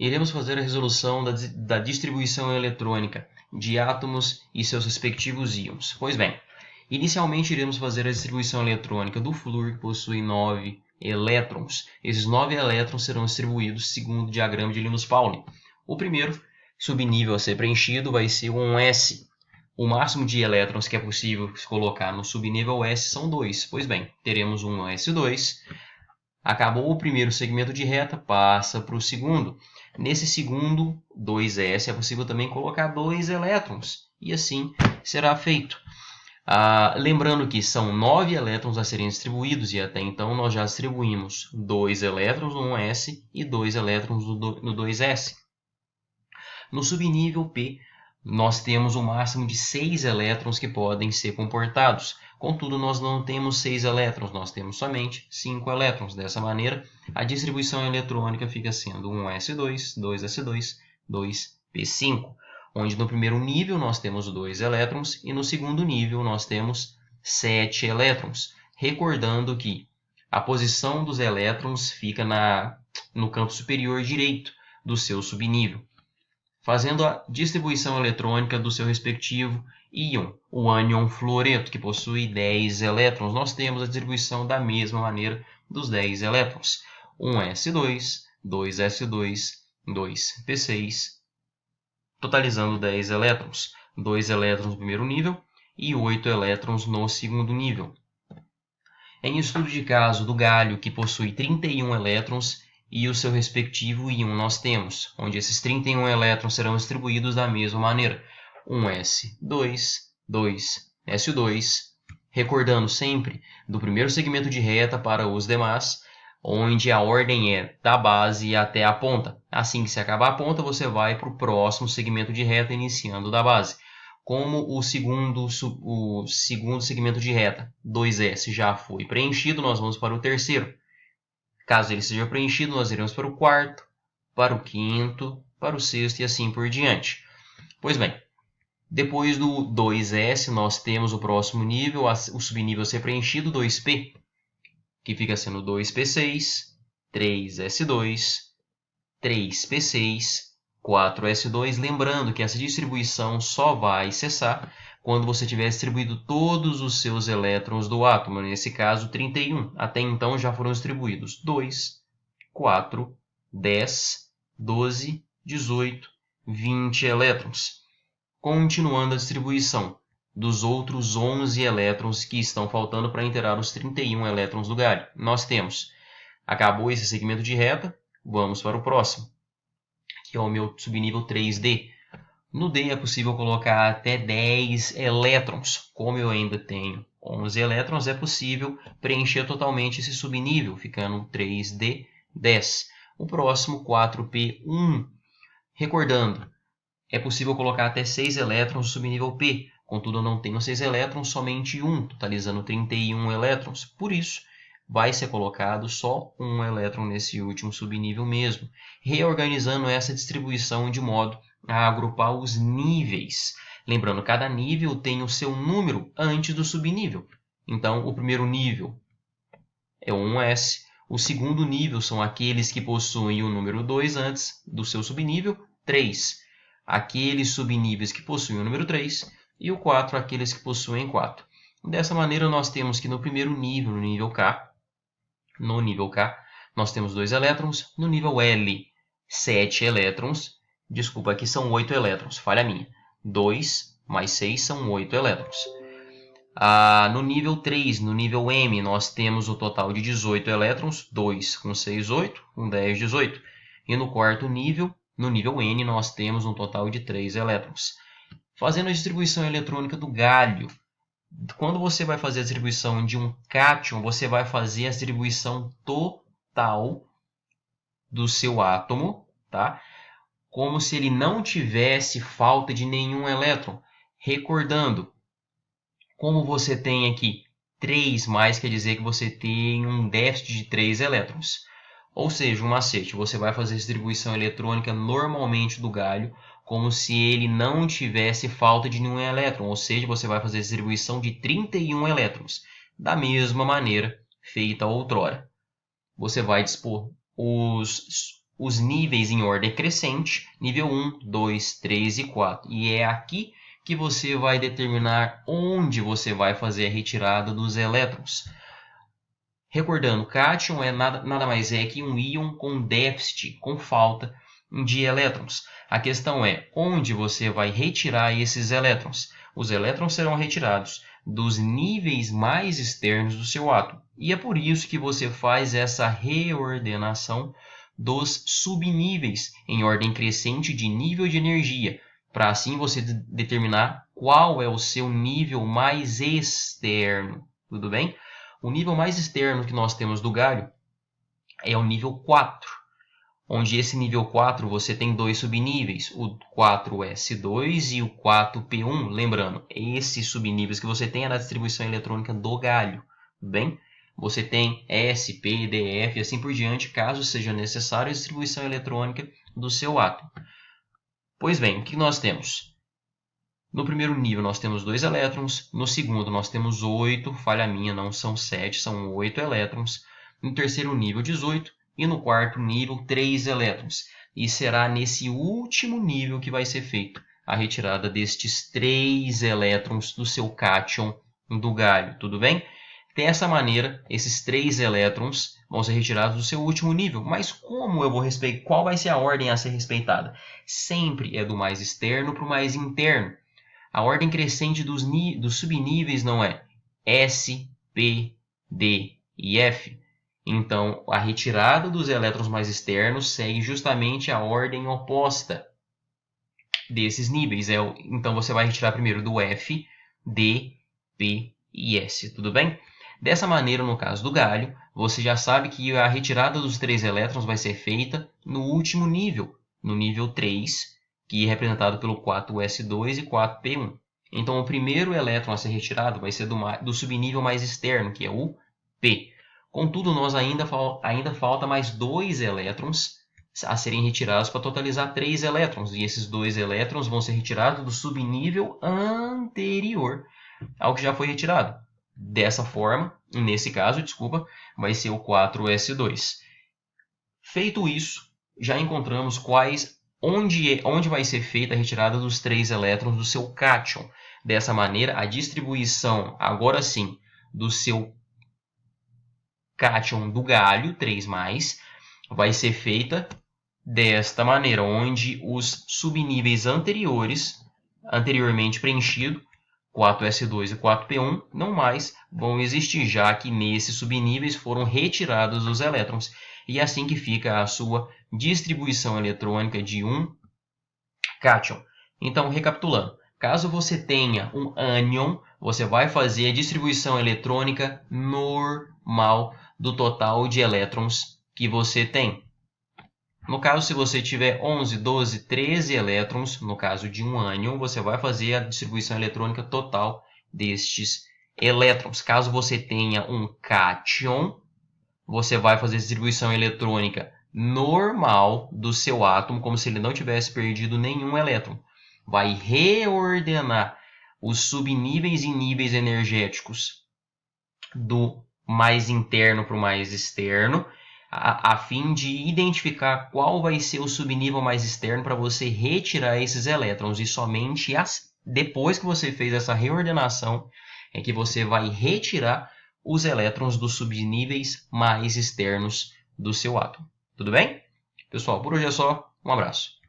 Iremos fazer a resolução da distribuição eletrônica de átomos e seus respectivos íons. Pois bem, inicialmente iremos fazer a distribuição eletrônica do flúor, que possui 9 elétrons. Esses 9 elétrons serão distribuídos segundo o diagrama de Linus-Pauling. O primeiro subnível a ser preenchido vai ser um S. O máximo de elétrons que é possível colocar no subnível S são 2. Pois bem, teremos um S2. Acabou o primeiro segmento de reta, passa para o segundo. Nesse segundo 2S é possível também colocar 2 elétrons. E assim será feito. Lembrando que são 9 elétrons a serem distribuídos e até então nós já distribuímos 2 elétrons no 1S e 2 elétrons no 2S. No subnível P, nós temos um máximo de 6 elétrons que podem ser comportados. Contudo, nós não temos 6 elétrons, nós temos somente 5 elétrons. Dessa maneira, a distribuição eletrônica fica sendo 1s2, 2s2, 2p5, onde no primeiro nível nós temos 2 elétrons e no segundo nível nós temos 7 elétrons. Recordando que a posição dos elétrons fica no canto superior direito do seu subnível. Fazendo a distribuição eletrônica do seu respectivo íon, o ânion fluoreto, que possui 10 elétrons, nós temos a distribuição da mesma maneira dos 10 elétrons. 1s2, 2s2, 2p6, totalizando 10 elétrons. 2 elétrons no primeiro nível e 8 elétrons no segundo nível. Em estudo de caso do galho, que possui 31 elétrons, e o seu respectivo íon nós temos, onde esses 31 elétrons serão distribuídos da mesma maneira. 1s2, 2s2, recordando sempre do primeiro segmento de reta para os demais, onde a ordem é da base até a ponta. Assim que se acabar a ponta, você vai para o próximo segmento de reta, iniciando da base. Como o segundo segmento de reta, 2s, já foi preenchido, nós vamos para o terceiro. Caso ele seja preenchido, nós iremos para o quarto, para o quinto, para o sexto e assim por diante. Pois bem, depois do 2S, nós temos o próximo nível, o subnível a ser preenchido, 2P, que fica sendo 2P6, 3S2, 3P6, 4S2. Lembrando que essa distribuição só vai cessar quando você tiver distribuído todos os seus elétrons do átomo, nesse caso 31. Até então já foram distribuídos 2, 4, 10, 12, 18, 20 elétrons. Continuando a distribuição dos outros 11 elétrons que estão faltando para inteirar os 31 elétrons do galho. Nós temos, acabou esse segmento de reta, vamos para o próximo, que é o meu subnível 3D. No D é possível colocar até 10 elétrons. Como eu ainda tenho 11 elétrons, é possível preencher totalmente esse subnível, ficando 3D, 10. O próximo, 4P1. Recordando, é possível colocar até 6 elétrons no subnível P. Contudo, eu não tenho 6 elétrons, somente 1, totalizando 31 elétrons. Por isso, vai ser colocado só um elétron nesse último subnível mesmo, reorganizando essa distribuição de modo a agrupar os níveis. Lembrando, cada nível tem o seu número antes do subnível. Então, o primeiro nível é o 1S. O segundo nível são aqueles que possuem o número 2 antes do seu subnível, 3. Aqueles subníveis que possuem o número 3. E o 4, aqueles que possuem 4. Dessa maneira, nós temos que no primeiro nível, no nível K, nós temos 2 elétrons. No nível L, 7 elétrons. Desculpa, aqui são 8 elétrons, falha minha. 2 mais 6 são 8 elétrons. No nível 3, no nível M, nós temos o total de 18 elétrons. 2 com 6, 8, com 10, 18. E no quarto nível, no nível N, nós temos um total de 3 elétrons. Fazendo a distribuição eletrônica do galho, quando você vai fazer a distribuição de um cátion, você vai fazer a distribuição total do seu átomo, tá? Como se ele não tivesse falta de nenhum elétron. Recordando, como você tem aqui 3 mais, quer dizer que você tem um déficit de 3 elétrons. Ou seja, um macete, você vai fazer a distribuição eletrônica normalmente do galho, como se ele não tivesse falta de nenhum elétron, ou seja, você vai fazer a distribuição de 31 elétrons, da mesma maneira feita outrora. Você vai dispor os níveis em ordem crescente, nível 1, 2, 3 e 4. E é aqui que você vai determinar onde você vai fazer a retirada dos elétrons. Recordando, cátion nada mais é que um íon com déficit, com falta de elétrons. A questão é onde você vai retirar esses elétrons. Os elétrons serão retirados dos níveis mais externos do seu átomo. E é por isso que você faz essa reordenação dos subníveis em ordem crescente de nível de energia, para assim você determinar qual é o seu nível mais externo. Tudo bem? O nível mais externo que nós temos do galho é o nível 4, onde esse nível 4 você tem dois subníveis, o 4s2 e o 4p1. Lembrando, esses subníveis que você tem é na distribuição eletrônica do galho. Tudo bem? Você tem S, P, D, F e assim por diante, caso seja necessário a distribuição eletrônica do seu átomo. Pois bem, o que nós temos? No primeiro nível nós temos 2 elétrons, no segundo nós temos 8, falha minha, não são 7, são 8 elétrons. No terceiro nível 18 e no quarto nível 3 elétrons. E será nesse último nível que vai ser feita a retirada destes 3 elétrons do seu cátion do galho, tudo bem? Dessa maneira, esses 3 elétrons vão ser retirados do seu último nível. Mas como eu vou respeitar? Qual vai ser a ordem a ser respeitada? Sempre é do mais externo para o mais interno. A ordem crescente dos subníveis não é S, P, D e F. Então, a retirada dos elétrons mais externos segue justamente a ordem oposta desses níveis. Então, você vai retirar primeiro do F, D, P e S. Tudo bem? Dessa maneira, no caso do galho, você já sabe que a retirada dos 3 elétrons vai ser feita no último nível, no nível 3, que é representado pelo 4s2 e 4p1. Então, o primeiro elétron a ser retirado vai ser do subnível mais externo, que é o P. Contudo, nós ainda falta mais 2 elétrons a serem retirados para totalizar 3 elétrons. E esses 2 elétrons vão ser retirados do subnível anterior ao que já foi retirado. Dessa forma, nesse caso, vai ser o 4s2. Feito isso, já encontramos onde vai ser feita a retirada dos 3 elétrons do seu cátion. Dessa maneira, a distribuição, agora sim, do seu cátion do galho, 3+, vai ser feita desta maneira, onde os subníveis anteriormente preenchidos, 4s2 e 4p1, não mais vão existir, já que nesses subníveis foram retirados os elétrons. E é assim que fica a sua distribuição eletrônica de um cátion. Então, recapitulando, caso você tenha um ânion, você vai fazer a distribuição eletrônica normal do total de elétrons que você tem. No caso, se você tiver 11, 12, 13 elétrons, no caso de um ânion, você vai fazer a distribuição eletrônica total destes elétrons. Caso você tenha um cátion, você vai fazer a distribuição eletrônica normal do seu átomo, como se ele não tivesse perdido nenhum elétron. Vai reordenar os subníveis e níveis energéticos do mais interno para o mais externo, a fim de identificar qual vai ser o subnível mais externo para você retirar esses elétrons. E somente depois que você fez essa reordenação é que você vai retirar os elétrons dos subníveis mais externos do seu átomo. Tudo bem? Pessoal, por hoje é só. Um abraço.